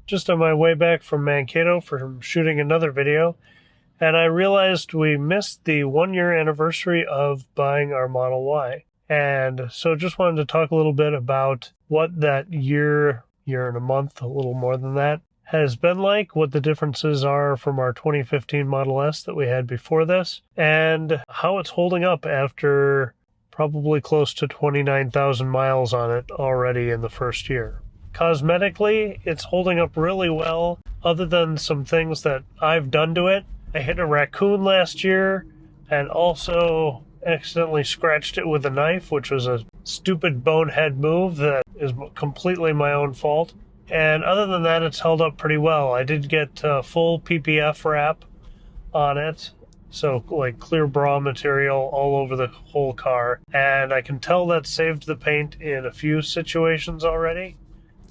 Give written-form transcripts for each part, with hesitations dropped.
just on my way back from Mankato from shooting another video, and I realized we missed the 1-year anniversary of buying our Model Y. And so just wanted to talk a little bit about what that year and a month, a little more than that, has been like, what the differences are from our 2015 Model S that we had before this, and how it's holding up after probably close to 29,000 miles on it already in the first year. Cosmetically, it's holding up really well, other than some things that I've done to it. I hit a raccoon last year and also accidentally scratched it with a knife, which was a stupid bonehead move that is completely my own fault. And other than that, it's held up pretty well. I did get full PPF wrap on it, so like clear bra material all over the whole car. And I can tell that saved the paint in a few situations already.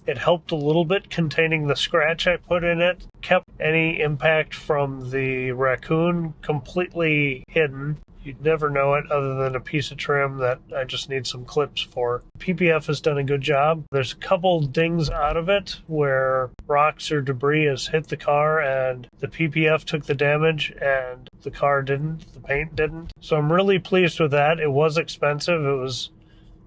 It helped a little bit containing the scratch I put in it, kept any impact from the raccoon completely hidden. You'd never know it other than a piece of trim that I just need some clips for. PPF has done a good job. There's a couple dings out of it where rocks or debris has hit the car and the PPF took the damage and the car didn't, the paint didn't. So I'm really pleased with that. It was expensive. It was,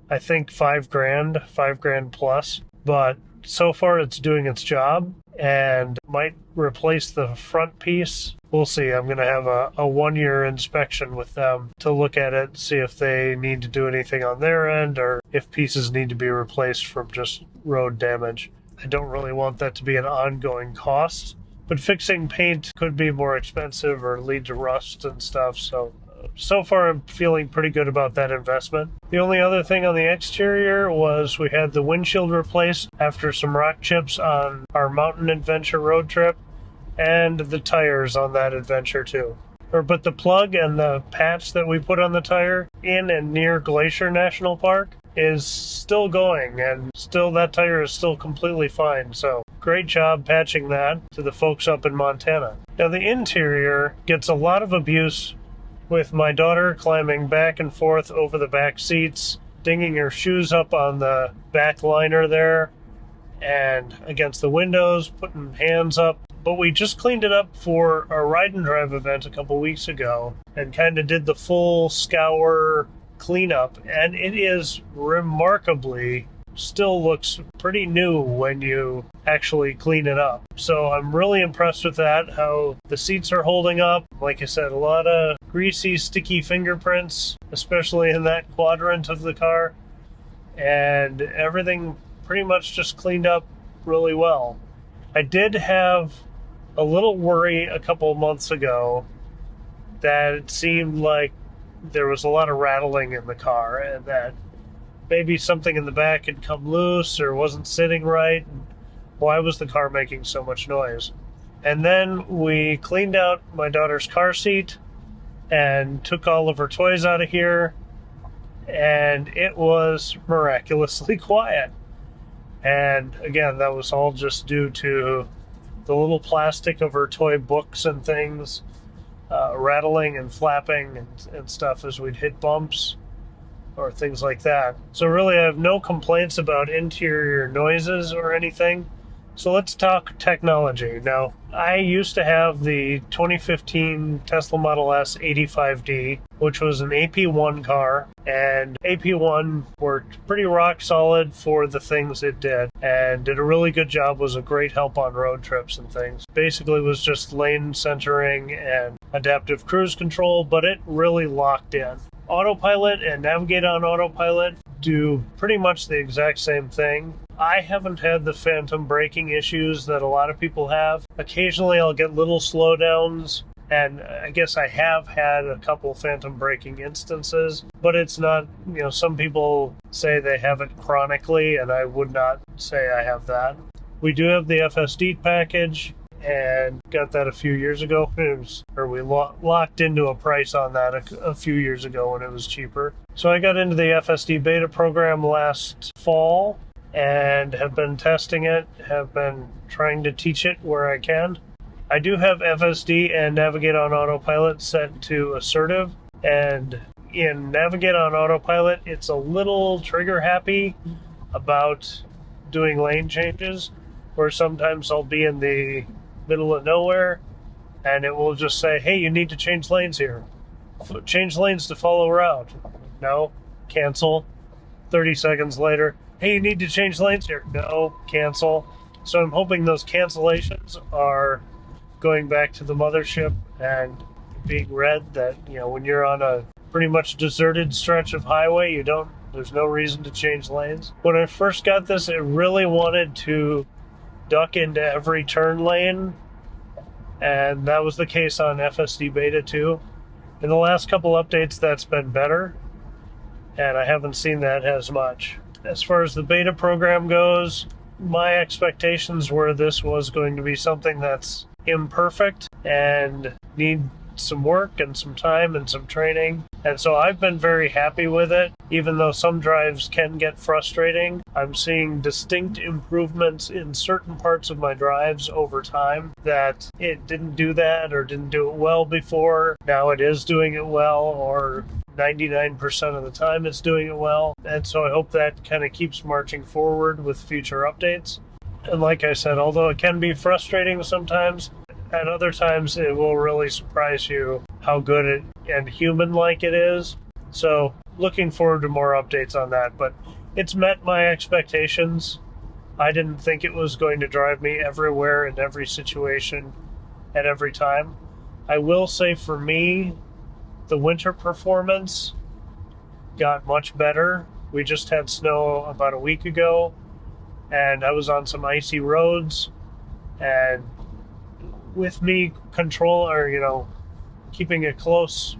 I think, $5,000 plus, but so far it's doing its job and might replace the front piece. We'll see. I'm going to have a 1-year inspection with them to look at it, see if they need to do anything on their end or if pieces need to be replaced from just road damage. I don't really want that to be an ongoing cost, but fixing paint could be more expensive or lead to rust and stuff. So far, I'm feeling pretty good about that investment. The only other thing on the exterior was we had the windshield replaced after some rock chips on our mountain adventure road trip, and the tires on that adventure too. But the plug and the patch that we put on the tire in and near Glacier National Park is still going, and still that tire is still completely fine. So great job patching that to the folks up in Montana. Now the interior gets a lot of abuse, with my daughter climbing back and forth over the back seats, dinging her shoes up on the back liner there and against the windows, putting hands up. But we just cleaned it up for our ride and drive event a couple weeks ago and kind of did the full scour cleanup, and it is remarkably still looks pretty new when you actually clean it up. So I'm really impressed with that, how the seats are holding up. Like I said, a lot of greasy, sticky fingerprints, especially in that quadrant of the car, and everything pretty much just cleaned up really well. I did have a little worry a couple months ago that it seemed like there was a lot of rattling in the car and that maybe something in the back had come loose or wasn't sitting right. Why was the car making so much noise? And then we cleaned out my daughter's car seat and took all of her toys out of here, and it was miraculously quiet. And again, that was all just due to the little plastic of her toy books and things rattling and flapping and stuff as we'd hit bumps or things like that. So really I have no complaints about interior noises or anything. So let's talk technology. Now, I used to have the 2015 Tesla Model S 85D, which was an AP1 car, and AP1 worked pretty rock solid for the things it did, and did a really good job, was a great help on road trips and things. Basically was just lane centering and adaptive cruise control, but it really locked in. Autopilot and Navigate on Autopilot do pretty much the exact same thing. I haven't had the phantom braking issues that a lot of people have. Occasionally I'll get little slowdowns, and I guess I have had a couple phantom braking instances, but it's not, some people say they have it chronically, and I would not say I have that. We do have the FSD package, and got that a few years ago. We locked into a price on that a few years ago when it was cheaper. So I got into the FSD beta program last fall and have been testing it, have been trying to teach it where I can. I do have FSD and Navigate on Autopilot set to assertive, and in Navigate on Autopilot, it's a little trigger happy about doing lane changes. where sometimes I'll be in the middle of nowhere and it will just say, hey, you need to change lanes here. Change lanes to follow route. No, cancel. 30 seconds later, hey, you need to change lanes here. No, cancel. So I'm hoping those cancellations are going back to the mothership and being read that, when you're on a pretty much deserted stretch of highway, there's no reason to change lanes. When I first got this, it really wanted to duck into every turn lane, and that was the case on FSD Beta 2. In the last couple updates, that's been better, and I haven't seen that as much. As far as the beta program goes, my expectations were this was going to be something that's imperfect and need some work and some time and some training. And so I've been very happy with it. Even though some drives can get frustrating, I'm seeing distinct improvements in certain parts of my drives over time that it didn't do that or didn't do it well before. Now it is doing it well, or 99% of the time it's doing it well. And so I hope that kind of keeps marching forward with future updates. And like I said, although it can be frustrating sometimes, at other times it will really surprise you how good it and human-like it is. So looking forward to more updates on that, but it's met my expectations. I didn't think it was going to drive me everywhere in every situation at every time. I will say for me, the winter performance got much better. We just had snow about a week ago, and I was on some icy roads, and with me keeping a close,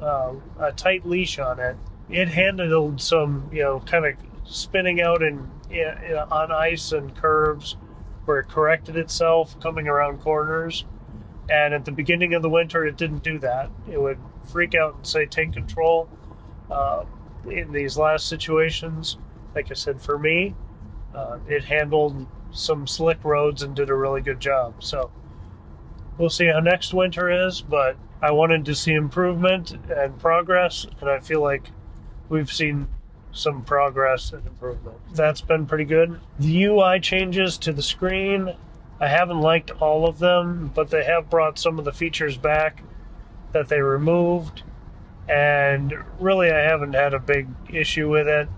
a tight leash on it, it handled some, kind of spinning out on ice and curves where it corrected itself coming around corners. And at the beginning of the winter, it didn't do that. It would freak out and say, take control. In these last situations, like I said, for me, it handled some slick roads and did a really good job. So we'll see how next winter is, but I wanted to see improvement and progress, and I feel like we've seen some progress and improvement. That's been pretty good. The UI changes to the screen, I haven't liked all of them, but they have brought some of the features back that they removed, and really I haven't had a big issue with it.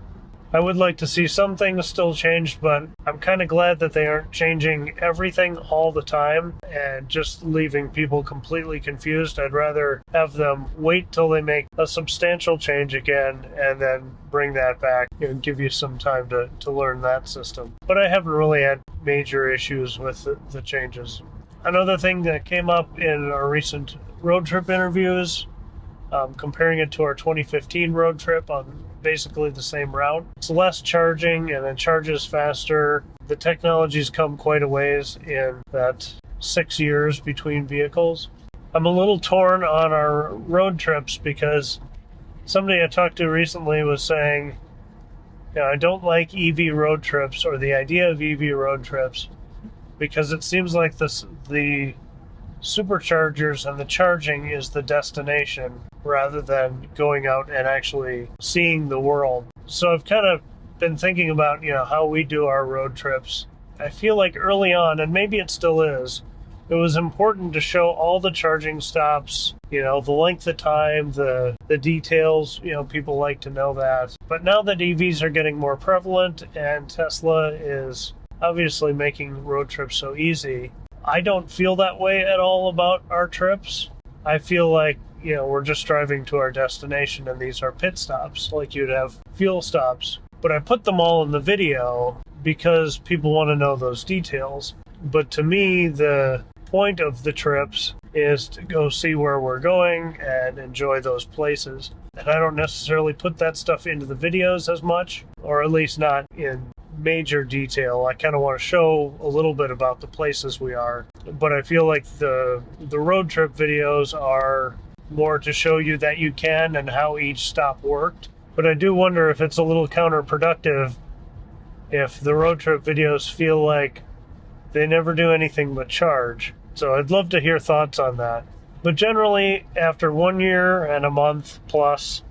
I would like to see some things still changed, but I'm kind of glad that they aren't changing everything all the time and just leaving people completely confused. I'd rather have them wait till they make a substantial change again and then bring that back and give you some time to learn that system. But I haven't really had major issues with the changes. Another thing that came up in our recent road trip interviews, comparing it to our 2015 road trip on basically the same route. It's less charging and it charges faster. The technology's come quite a ways in that 6 years between vehicles. I'm a little torn on our road trips because somebody I talked to recently was saying, I don't like EV road trips or the idea of EV road trips because it seems like the superchargers and the charging is the destination rather than going out and actually seeing the world. So I've kind of been thinking about, how we do our road trips. I feel like early on, and maybe it still is, it was important to show all the charging stops, the length of time, the details, people like to know that. But now that EVs are getting more prevalent and Tesla is obviously making road trips so easy, I don't feel that way at all about our trips. I feel like, we're just driving to our destination and these are pit stops, like you'd have fuel stops. But I put them all in the video because people want to know those details. But to me, the point of the trips is to go see where we're going and enjoy those places. And I don't necessarily put that stuff into the videos as much, or at least not in major detail. I kind of want to show a little bit about the places we are, but I feel like the road trip videos are more to show you that you can and how each stop worked. But I do wonder if it's a little counterproductive if the road trip videos feel like they never do anything but charge. So I'd love to hear thoughts on that. But generally, after 1 year and a month plus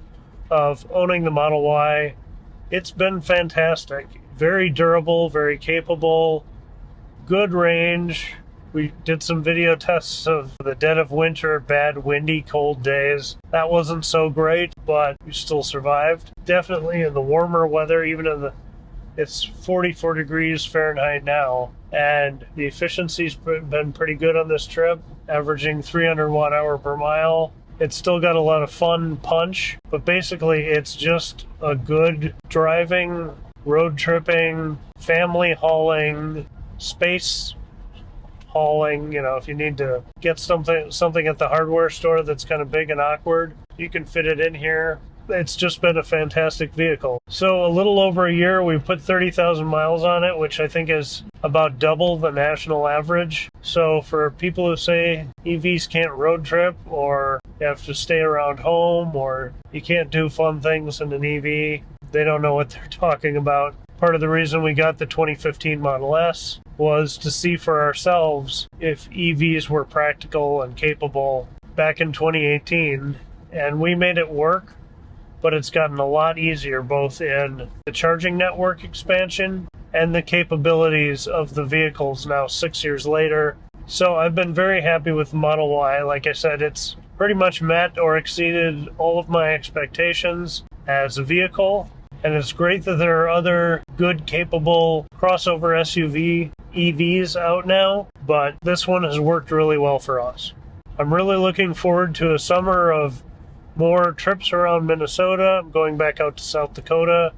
of owning the Model Y, it's been fantastic. Very durable, very capable, good range. We did some video tests of the dead of winter, bad, windy, cold days. That wasn't so great, but we still survived. Definitely in the warmer weather, even in it's 44 degrees Fahrenheit now, and the efficiency's been pretty good on this trip, averaging 300 watt-hour per mile. It's still got a lot of fun punch, but basically it's just a good driving, road tripping, family hauling, space hauling. You know, if you need to get something at the hardware store that's kind of big and awkward, you can fit it in here. It's just been a fantastic vehicle. So a little over a year, we've put 30,000 miles on it, which I think is about double the national average. So for people who say EVs can't road trip, or you have to stay around home, or you can't do fun things in an EV, they don't know what they're talking about. Part of the reason we got the 2015 Model S was to see for ourselves if EVs were practical and capable back in 2018, and we made it work. But it's gotten a lot easier both in the charging network expansion and the capabilities of the vehicles now 6 years later. So I've been very happy with the Model Y. Like I said, it's pretty much met or exceeded all of my expectations as a vehicle. And it's great that there are other good, capable crossover SUV EVs out now, but this one has worked really well for us. I'm really looking forward to a summer of more trips around Minnesota. I'm going back out to South Dakota,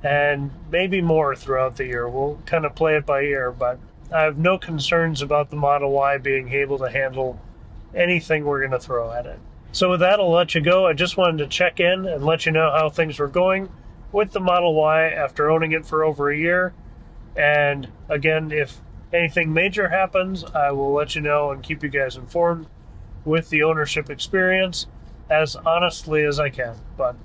and maybe more throughout the year. We'll kind of play it by ear, but I have no concerns about the Model Y being able to handle anything we're going to throw at it. So with that, I'll let you go. I just wanted to check in and let you know how things were going with the Model Y after owning it for over a year. And again, if anything major happens, I will let you know and keep you guys informed with the ownership experience as honestly as I can. But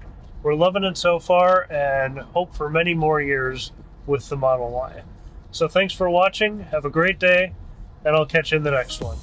we're loving it so far and hope for many more years with the Model Y. So thanks for watching. Have a great day, and I'll catch you in the next one.